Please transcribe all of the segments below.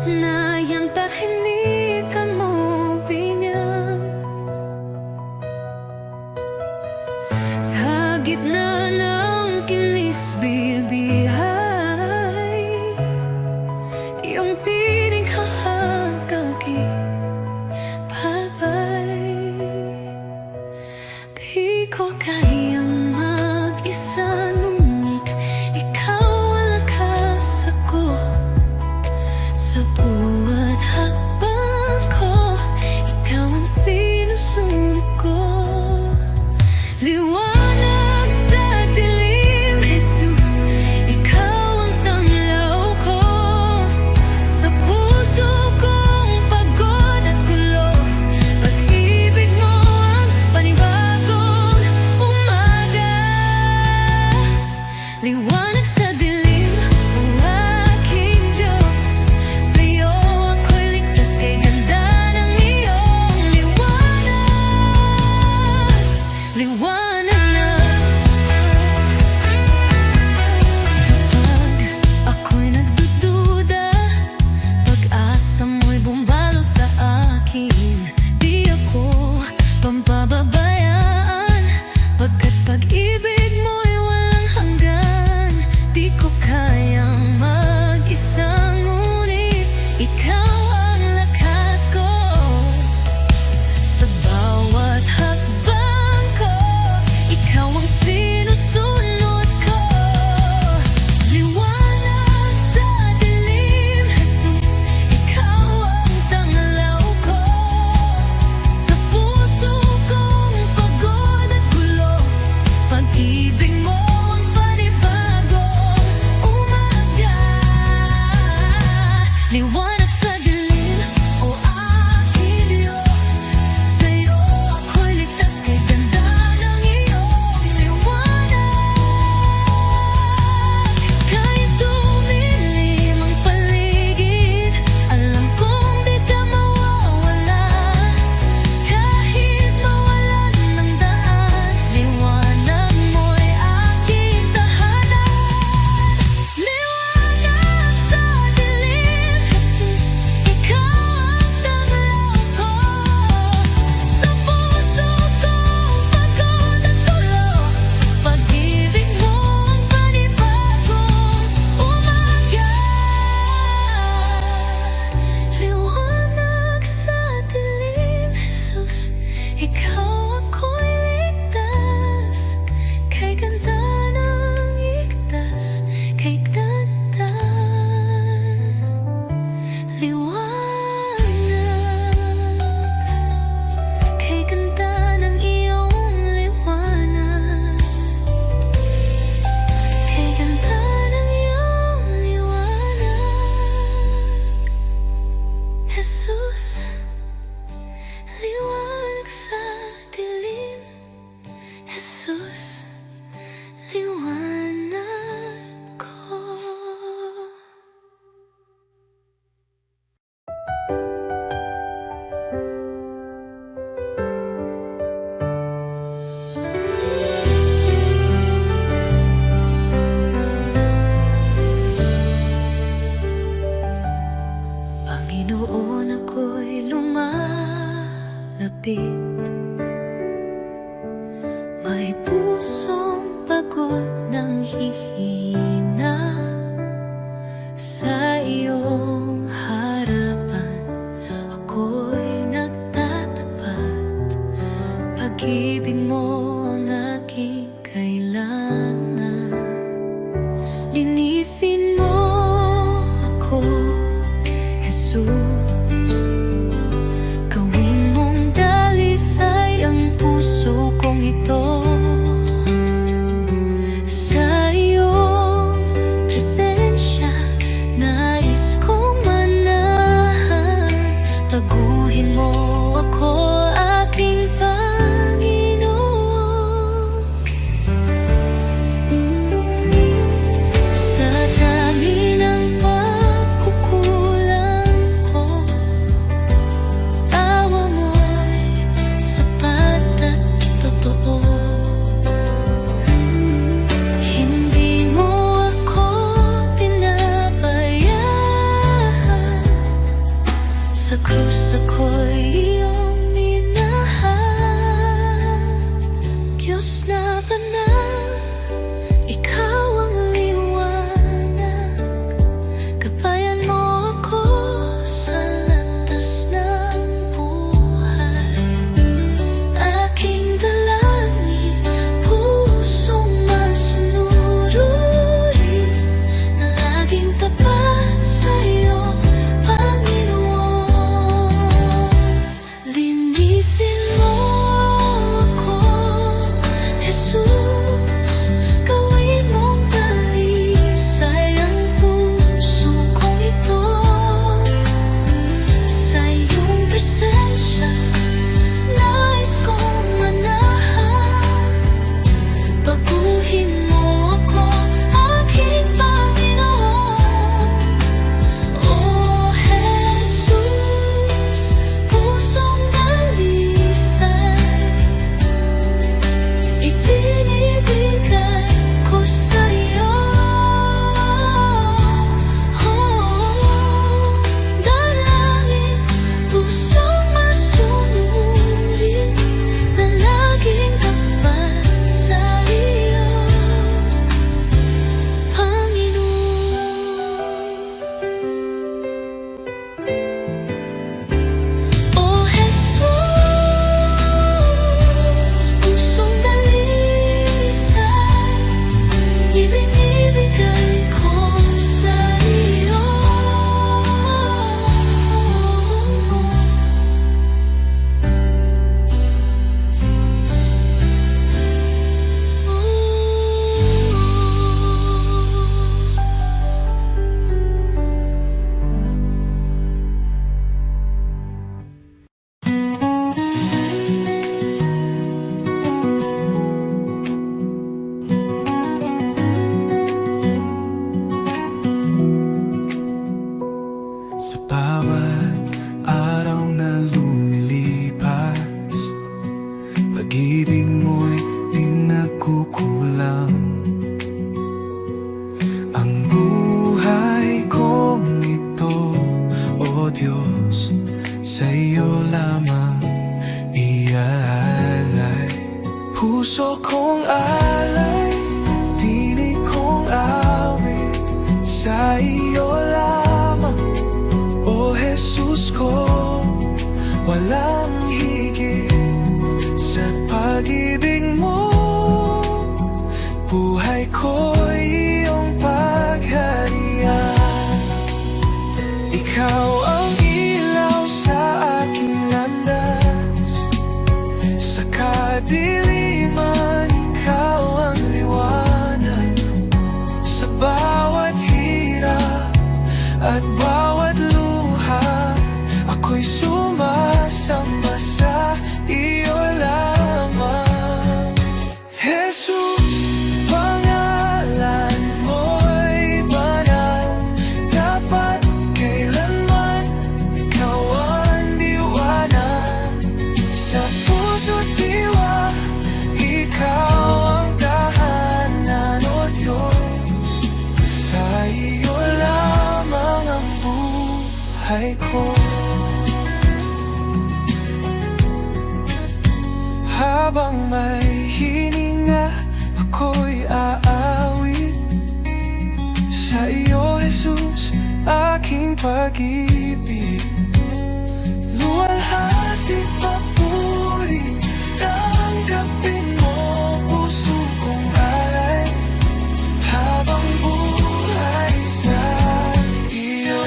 na iyang tahimik mo binyag. Sa gitna ng kinis-bilbihay, iyong tinig kakakipalpay. Di ko kayang mag-isa, ngunit ikaw ang lakas ako. Sa buhat hakbang ko, ikaw ang sinusunod ko. Liwanag sa dilim, Jesus, ikaw ang tanglaw ko. Sa puso kong pagod at gulo, pag-ibig mo ang panibagong umaga. Liwanag sa dilim, o aking Diyos, sa'yo ako'y ligtas, kay ganda ng iyong liwanag. Liwanag na. Kapag ako'y nagdududa, pag-asa mo'y bumalot sa akin. Di ako pampababayaan, pagkat pag-ibig mo'y walang hanggan. Di ko kayang mag-isa, ngunit ikaw ang lakas ko. Sa bawat hakbang ko, ikaw ang sinusunod ko. Liwanag sa dilim, Jesus, ikaw ang tanglaw ko. Sa puso kong pagod at gulo, pag-ibig mo ang panibagong umaga. Liwanag sa dilim, o aking Diyos, sa'yo ako'y ligtas, kay ganda ng iyong liwanag. Kahit dumilim ang paligid, alam kong di ka mawawala. Kahit mawalan ng daan, liwanag mo'y aking tahanan. Liwanag sa dilim, Jesus, ikaw ang tanglaw ko. Sa puso kong pagod at gulo, pag-ibig mo ang panibagong umaga. Liwanag sa dilim, Jesus, ikaw ako'y ligtas, kay ganda ng igtas, kay ganda. Liwanag, kay ganda ng iyong liwanag, kay ganda ng iyong liwanag. Jesus, liwanag sa dilim, Jesus, liwanag ko. Panginoon, ako'y lumalapit, may pusong pagod ng hihina. Sa iyong harapan ako'y nagtatapat, pag-ibig mo ang aking kailangan. Linisin mo ako, Jesus, gawin mong dalis Sa krus ako'y iyong minahal. Diyos na banal, ikaw ang liwanag. Gabayan mo ako sa landas ng buhay. Aking dalangin, pusong masunuri na laging tapat sa'yo, Panginoon. Linisin mo ako, Jesus. Gawin mong dalisay ang puso kong ito. Sa iyong presensya, nais kong manahan. Baguhin mo ako, aking Panginoon. O Jesus, pusong dalisay ibinibigay ko sa'yo. Dalangin, pusong masunurin na laging tapat sa iyo, Panginoon. O Jesus, pusong dalisay ibinibigay ko sa iyo. Sa bawat araw na lumilipas, pag-ibig mo'y di nagkukulang. Ang buhay kong ito, O Diyos, sa iyo lamang iaalay. Puso kong alay, tinig kong awit, sa iyo lamang, O Jesus ko. Walang higit sa pag-ibig mo, buhay ko'y iyong pagharian. Ikaw ang ilaw sa aking landas, sa kadiliman ikaw ang liwanag. Sa bawat hirap at bawat luha, ako'y sumasamba sa iyo lamang. Jesus, pangalan mo'y banal, dapat kailanman ikaw ang liwanag. Sa puso't diwa, ikaw ang tahanan, O Diyos. Sa iyo lamang ang buhay ko. Habang may hininga, ako'y aawit sa iyo, Jesus, aking pag-ibig. Luwalhati papuri, tanggapin mo puso kong alay, habang buhay sa iyo.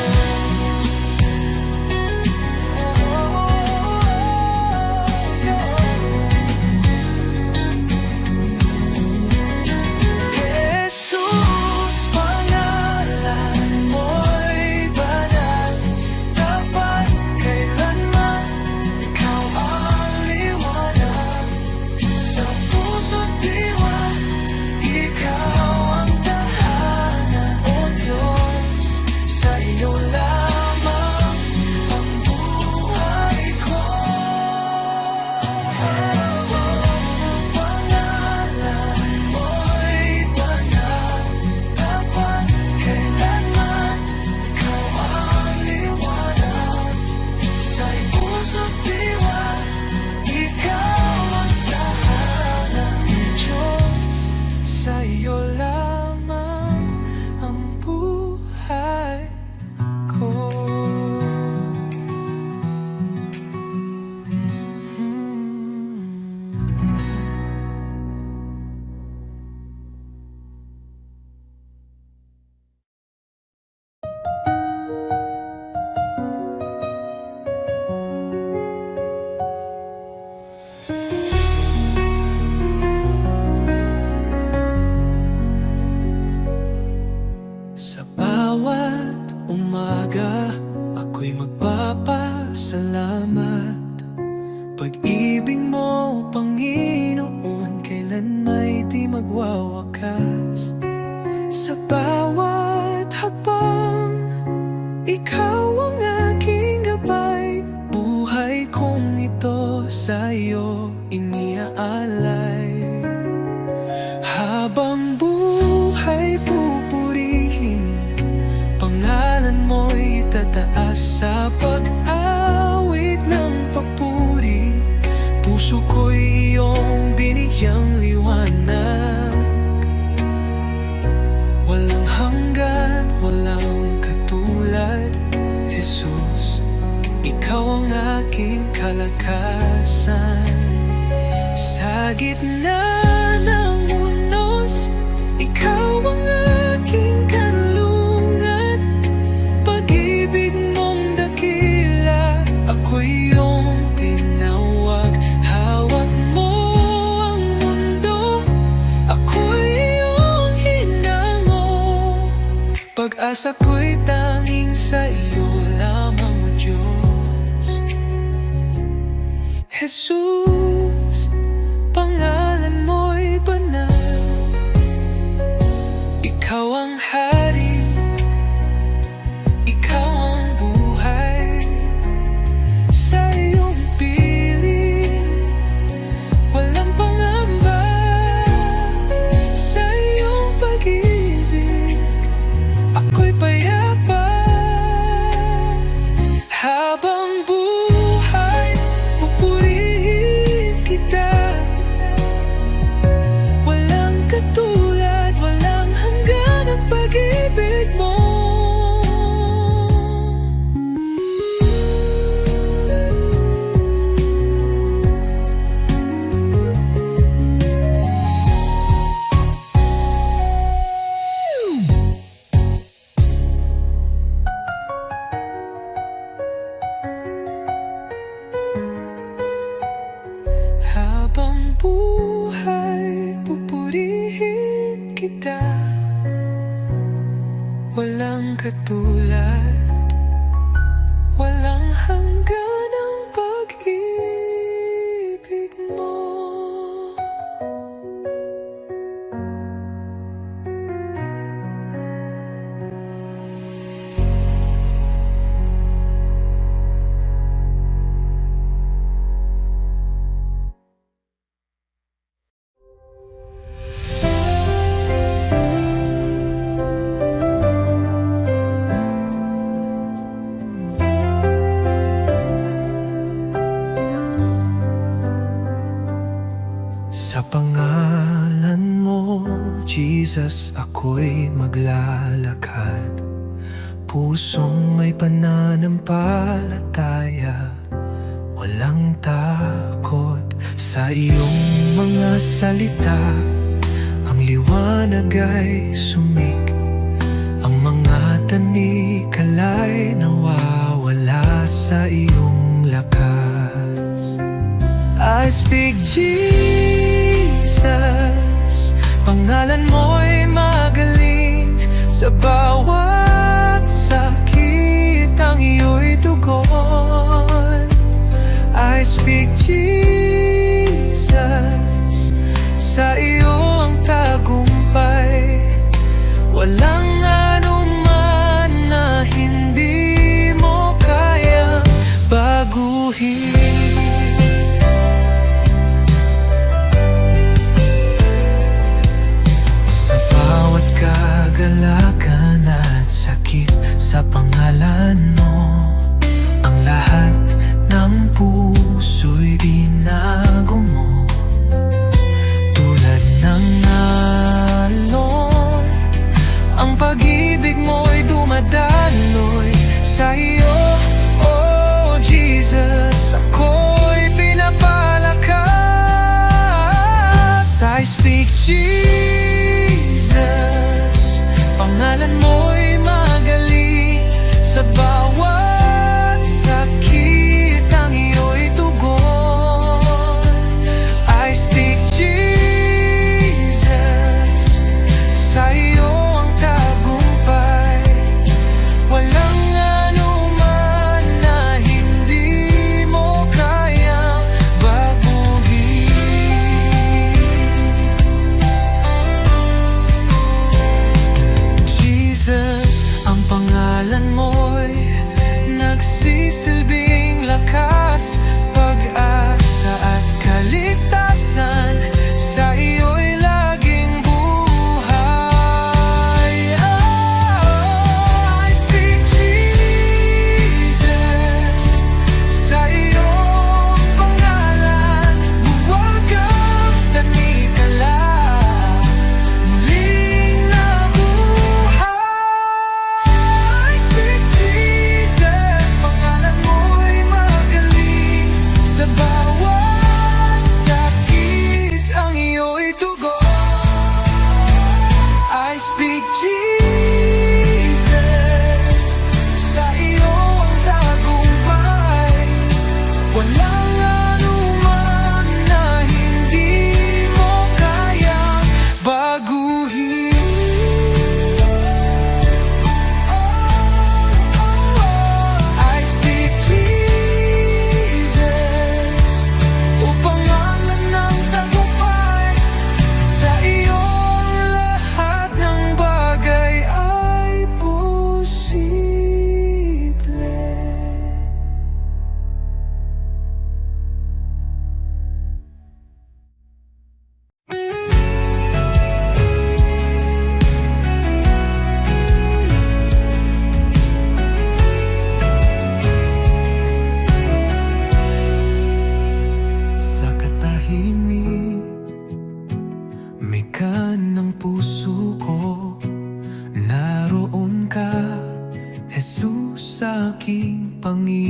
Jesus, pangalan mo'y banal, dapat kailanman ikaw magpapasalamat. Pag-ibig mo, Panginoon, kailan may di magwawakas. Sa bawat hakbang, ikaw ang aking gabay. Buhay kong ito sa'yo iniaalay. Habang buhay pupurihin, pangalan mo'y tataas. Sa pag-awit ng papuri, puso ko'y iyong binigyang liwanag. Walang hanggan, walang katulad, Jesus. Ikaw ang aking kalakasan. Sa gitna ng unos, ikaw ang aking kanlungan. Pag-ibig mong dakila, ako'y iyong tinawag. Hawak mo ang mundo, ako'y iyong hinango. Pag-asa ko'y tanging sa iyo lamang, O Diyos. Jesus, pangalan mo'y banal. Ikaw ang hari, ikaw ang buhay. Sa iyong piling, walang pangamba. Sa iyong pag-ibig, ako'y payapa. Habang buhay, pupurihin kita. Walang katulad, walang hanggan ang pag-ibig mo. Habang buhay, pupurihin kita. Walang katulad, walang hanggan ang pag-ibig mo. Sa pangalan mo, Jesus, ako'y maglalakad. Pusong may pananampalataya, walang takot sa iyong mga salita. Ang liwanag ay sumik, ang mga tanikala'y nawawala sa iyong lakas. I speak Jesus, pangalan mo'y magaling. Sa bawat sakit, ang iyo'y tugon. I speak Jesus, sa iyo ang tagumpay. Walang anuman na hindi mo kayang baguhin. Kagalakan at sakit, sa pangalan mo, ang lahat ng puso'y binago mo. Tulad ng alon, ang pag-ibig mo'y dumadaloy. Sa iyo, oh Jesus, ako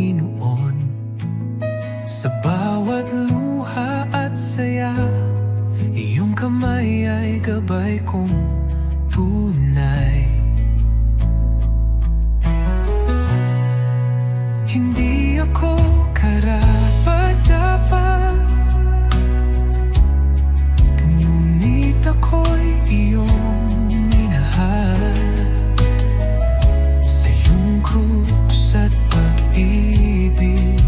Panginoon. Sa bawat luha at saya, iyong kamay ay gabay kong tunay. Hindi ako karapat-dapat, ngunit ako'y iyong minahal. Sa iyong krus at pag-ibig,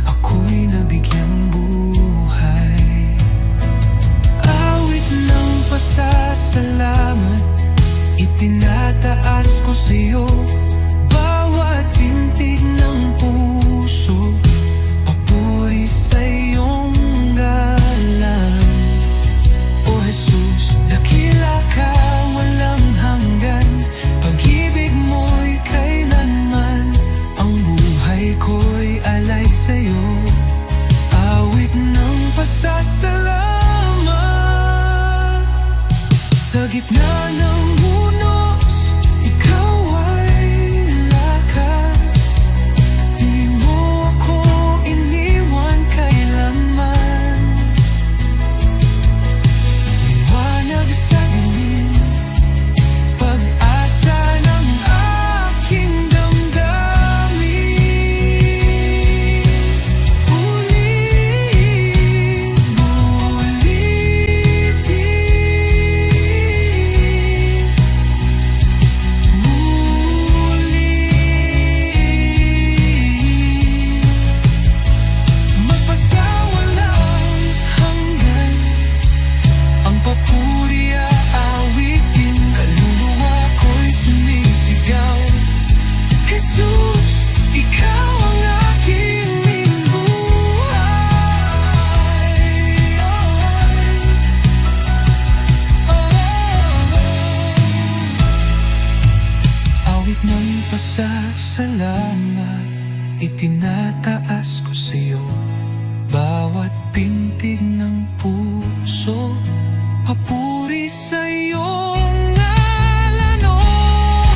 ako'y nabigyang buhay. Awit ng pasasalamat, itinataas ko sa iyo. Bawat pintig ng puso, papuri sa iyong galang. O Jesus, dakila ka, walang hanggan. Pag-ibig mo'y kailanman, ang buhay ko'y alay sa'yo. Awit ng pasasalamat. Sa gitna ng unos, ikaw ay lakas. Di mo ako iniwan kailanman. Liwanag sa dilim, pag-asa ng aking damdamin. Magpasawalang hanggan, ang papuri aawitin. Kaluluwa ko'y sumisigaw. Jesus, ikaw ang aking buhay. Awit ng pasasalamat, itinataas ko sa'yo. Bawat pintig ng puso, papuri sa iyong ngalan. O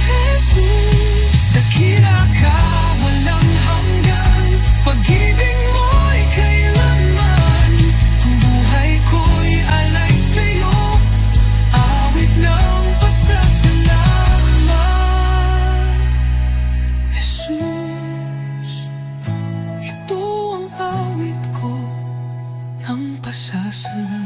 Jesus, dakila ka, walang hanggan. Pag-ibig mo'y kailanman, ang buhay ko'y alay sa'yo. Awit ng pasasalamat. Jesus, ito ang awit ko ng pasasalamat.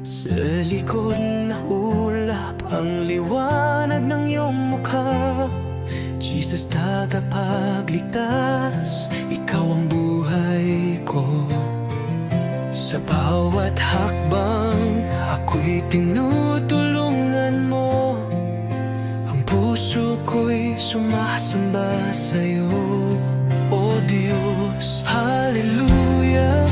Sa likod na ulap ang liwanag ng iyong mukha. Jesus, tagapagligtas, ikaw ang buhay ko. Sa bawat hakbang, ako'y tinutulungan mo. Ang puso ko'y sumasamba sa'yo. O Diyos, hallelujah.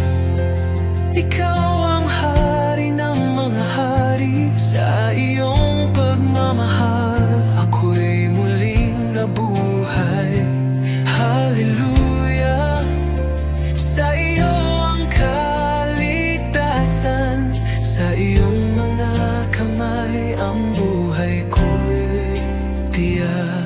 Ikaw ang hari ng mga hari. Sa iyong pagmamahal, ako'y muling nabuhay. Hallelujah. Sa iyo ang kaligtasan, sa iyong mga kamay ang buhay ko'y tiyak.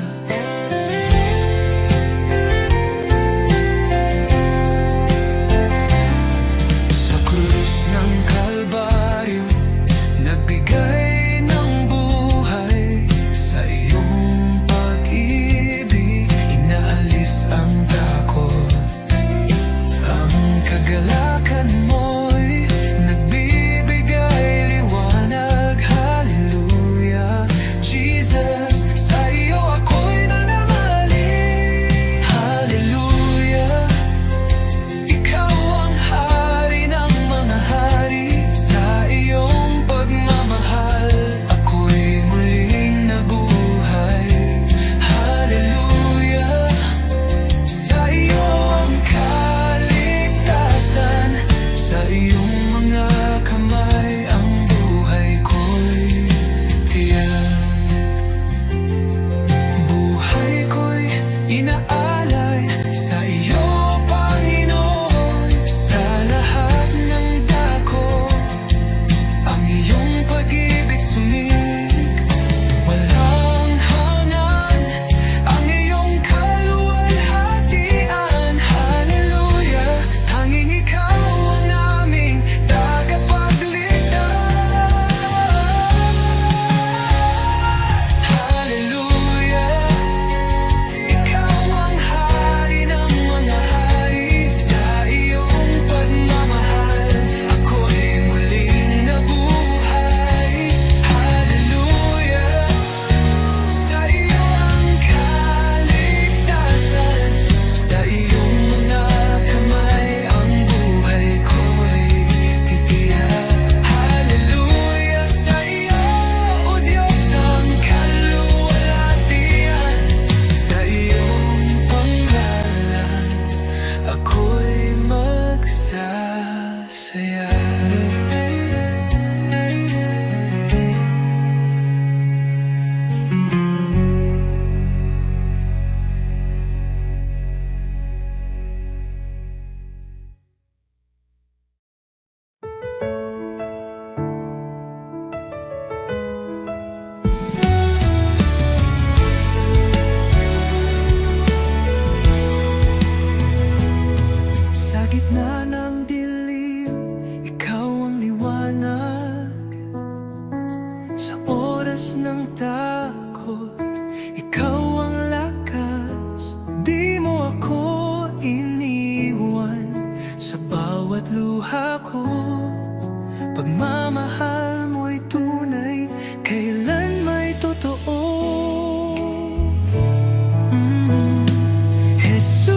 Jesus,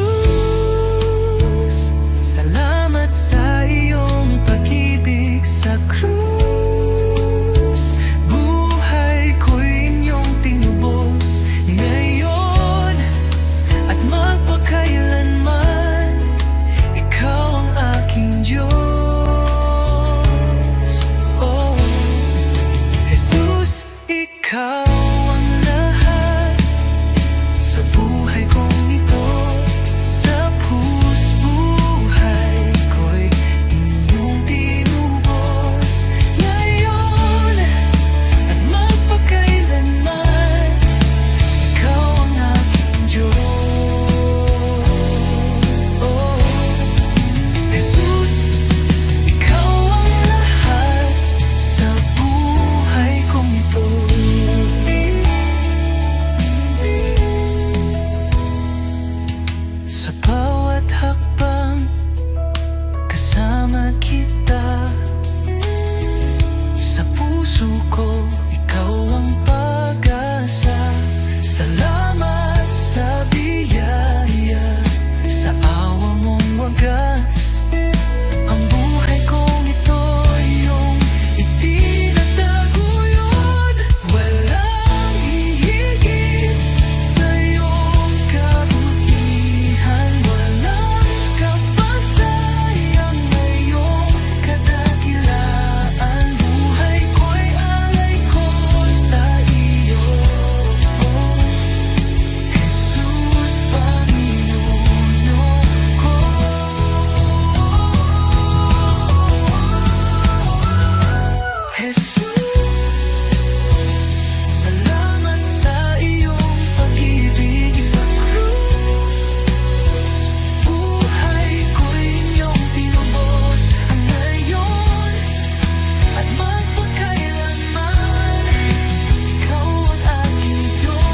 salamat sa iyong pag-ibig sa krus. Buhay ko'y inyong tinubos ngayon at magpakailanman. Ikaw ang aking Diyos. Oh, Jesus, ikaw ang lahat sa buhay kong ito. Sa buhay ko'y inyong tinubos ngayon at magpakailanman. Ikaw ang aking Diyos. Oh, Jesus, ikaw ang lahat sa buhay kong ito. Sa bawat hakbang, kasama kita. Sa puso ko, ikaw ang pag-asa. Salamat sa biyaya, sa awa mong wagas. Ang buhay kong ito iyong itinataguyod. Walang hihigit sa iyong kabutihan. Walang kapatayan na iyong kadakilaan. Buhay ko'y alay ko sa iyo. Jesus, Panginoon ko. Jesus, salamat sa iyong pag-ibig sa krus. Buhay ko'y inyong tinubos ngayon at magpakailanman. Ikaw ang aking Diyos.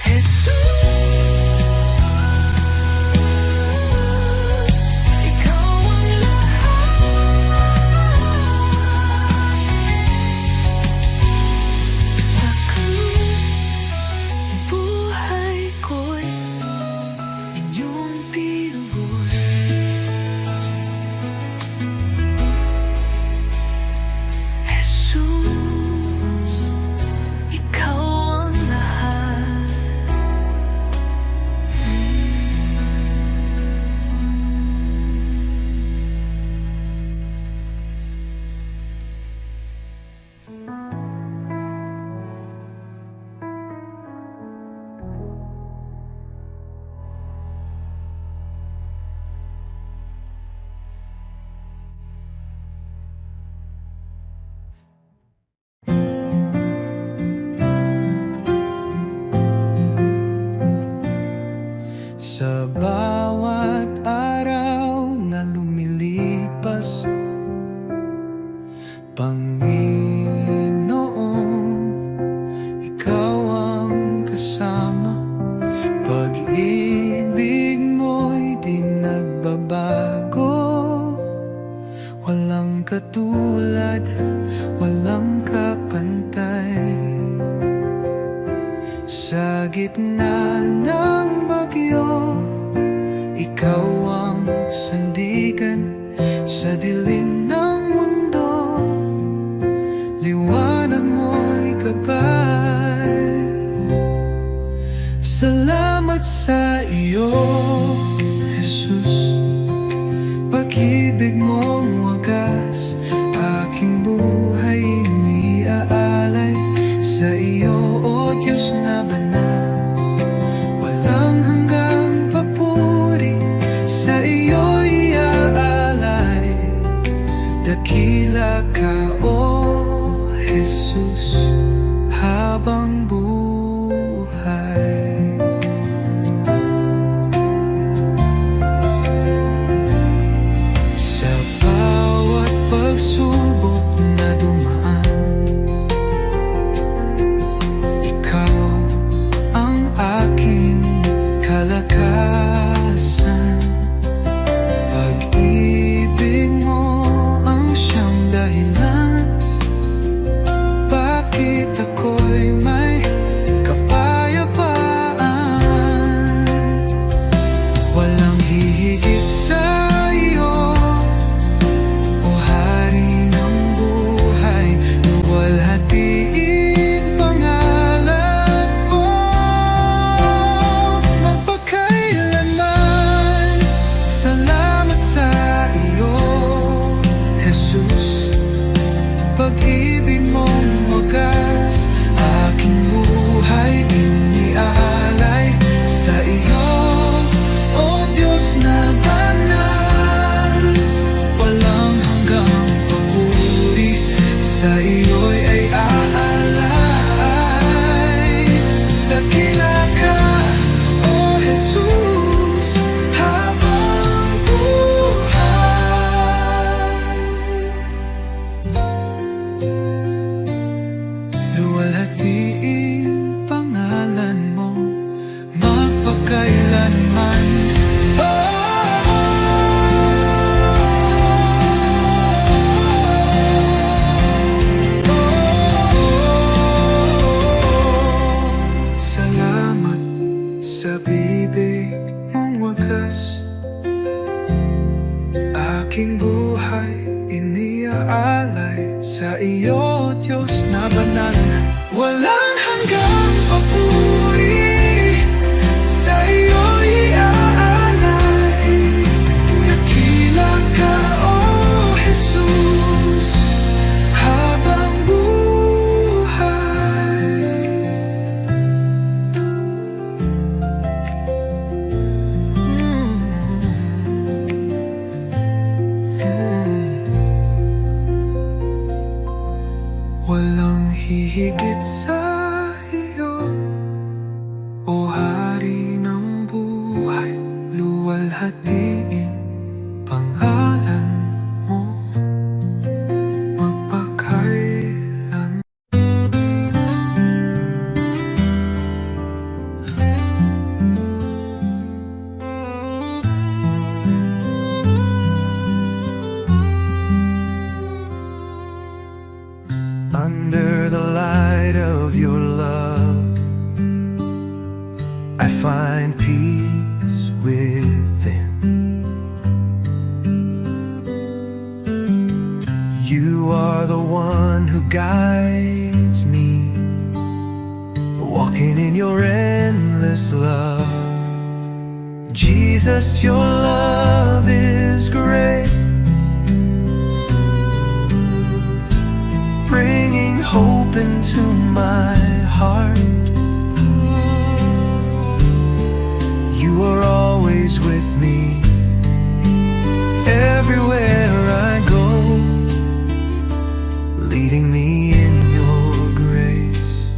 Jesus, ikaw ang lahat sa krus. Buhay ko'y inyong tinubos. Jesus, ikaw ang lahat. Sa bawat araw na lumilipas, Panginoon, ikaw ang kasama. Pag-ibig mo'y di nagbabago. Walang katulad, walang kapantay. Sa gitna ng bagyo, ikaw ang sandigan. Sa dilim ng mundo, liwanag mo'y gabay. Salamat sa iyo, Jesus. Pag-ibig mong wagas, aking buhay iniaalay sa iyo, O Diyos na banal. Walang hanggang papuri, sa iyo iaalay. Dakila ka, O Jesus, habang buhay. Sa bawat pagsubok na dumaan, ikaw ang aking kalakasan. Pag-ibig mo ang siyang dahilan bakit Walang hanggang papuri sa iyo'y iaalay. Dakila ka, O Jesus, habang buhay. Walang hihigit sa iyo, O Hari ng buhay. Luwalhatiin pangalan mo magpakailan. Under the light of your love, I find peace within. You are the one who guides me, walking in your endless love. Jesus, your love is great, bringing hope into my heart. You are always with me, everywhere I go, leading me in your grace.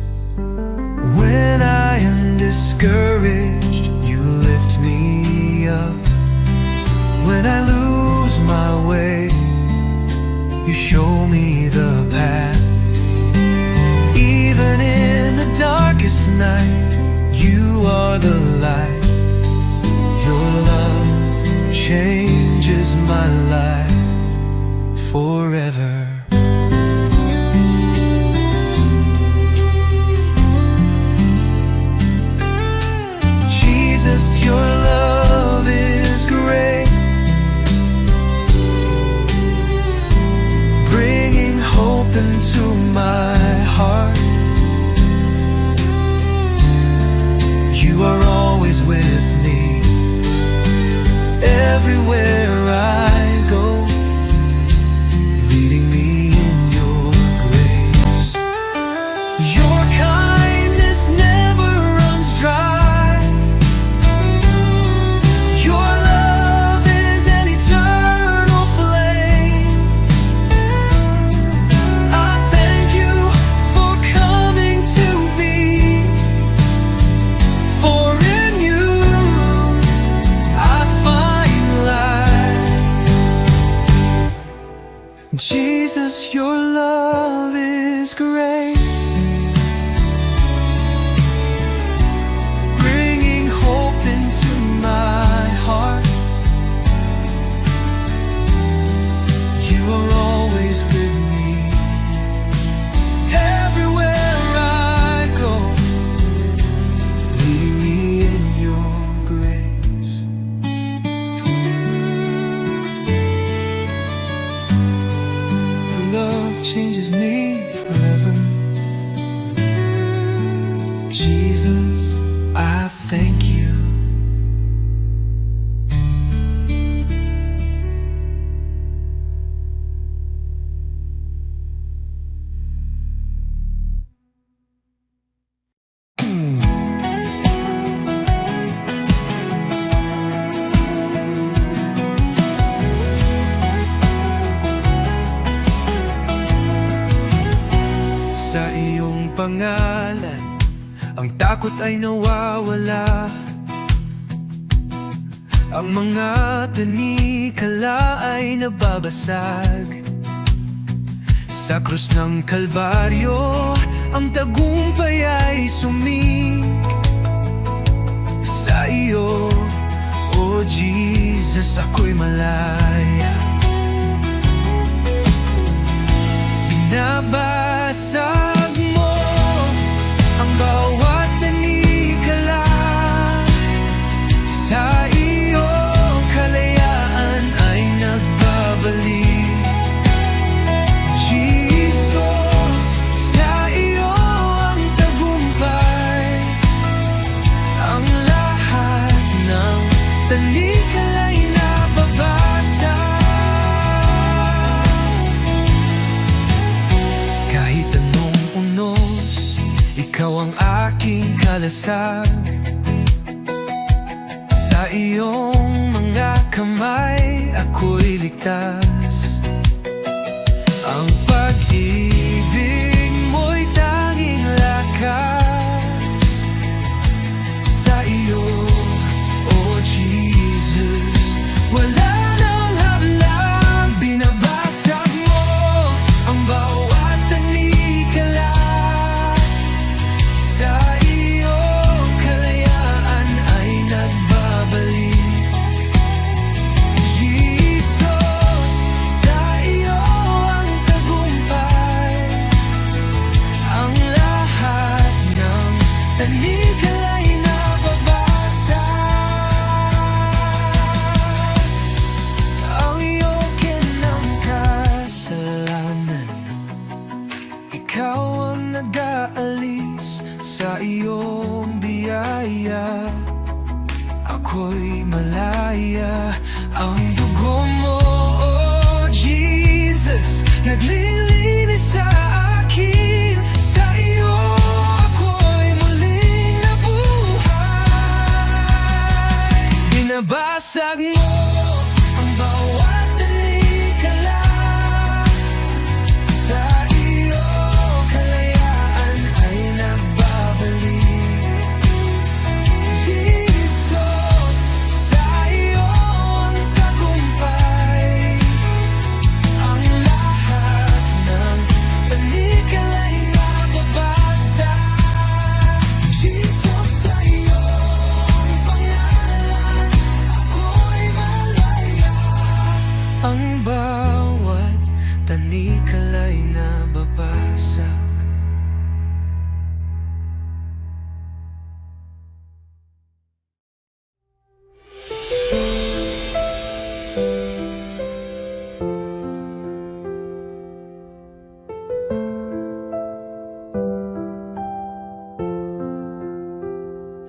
When I am discouraged, you lift me up. When I lose my way, you show me the path. Even in the darkest night, you are the light. Your love changes my life forever. Jesus, your love is great, bringing hope into my heart. You are always with me, everywhere I go, leading me in your grace. Your kindness never runs dry. Your love is an eternal flame. I thank you for coming to me, for in you I find life. Jesus, your love is great, bringing hope into my heart. You are always with me, everywhere I go, leading me in your grace. Your love changes me forever. Jesus, I thank you. Sa iyong pangalan, ang takot ay nawawala. Ang mga tanikala ay nababasag. Sa krus ng Kalbaryo, ang tagumpay ay sumik. Sa iyo, O Jesus, ako'y malaya. Binabasag mo ang bawat tanikala. Sa iyo, kalayaan ay nagbabalik. Jesus, sa iyo ang paglalasag. Sa iyong mga kamay ako'y ligtas. Ang pag-ibig mo'y tanging lakas. Sa iyo, oh Jesus, wala nang hablang. Binabasag mo ang bawat tanikala. Sa iyo, kalayaan ay nagbabalik. Jesus, sa iyo ang tagumpay. Ang lahat ng tanikala'y nababasag. Ang iyong ng kasalanan, ikaw ang nag-aalis. Sa iyong biyaya ako'y malaya. Ang dugo mo, oh Jesus, naglilinis sa akin. Sa iyo ako'y muling nabuhay. Binabasag mo ang bawat tanikala. Sa iyo, kalayaan ay nagbabalik. Jesus, sa iyo ang tagumpay. Ang lahat ng tanikala'y nababasag. Jesus, sa iyo ang pangalan, ako'y malaya. Ang bawat tanikala'y nababasag.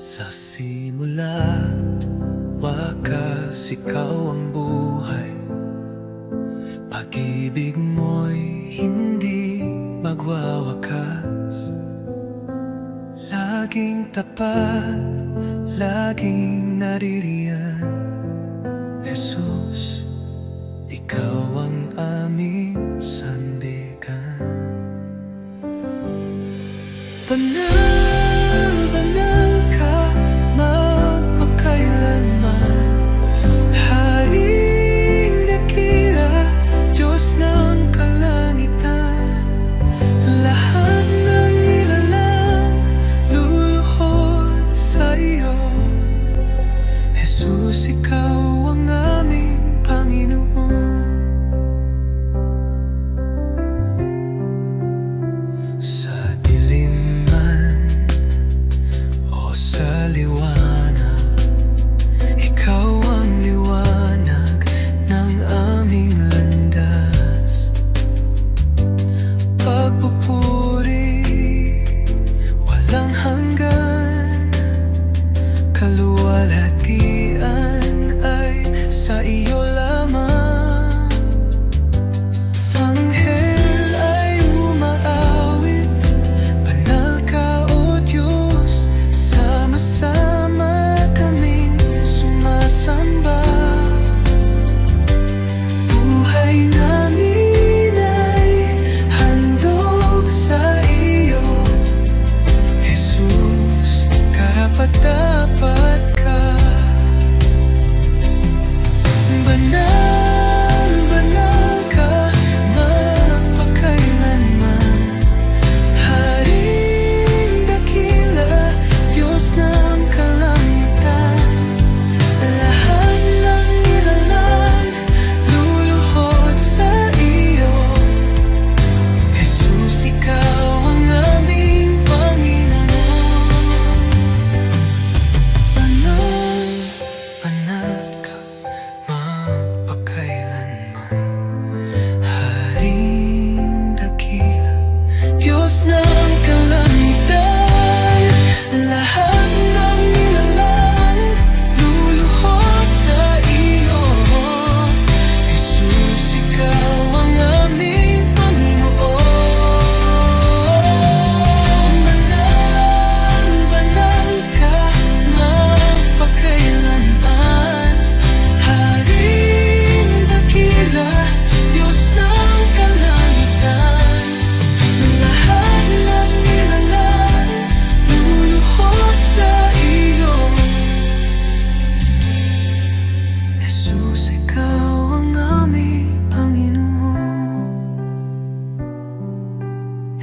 Sa simula, wakas ikaw ang buhay. Pag-ibig mo'y hindi magwawakas. Laging tapat, laging naririyan. Jesus, ikaw ang aming sandigan. Banal, banal ka, magpakailanman. Haring dakila, Diyos ng kalangitan. Lahat ng nilalang luluhod sa iyo. Jesus, ikaw ang aming Panginoon. Sa dilim man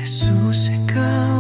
Jesus, ikaw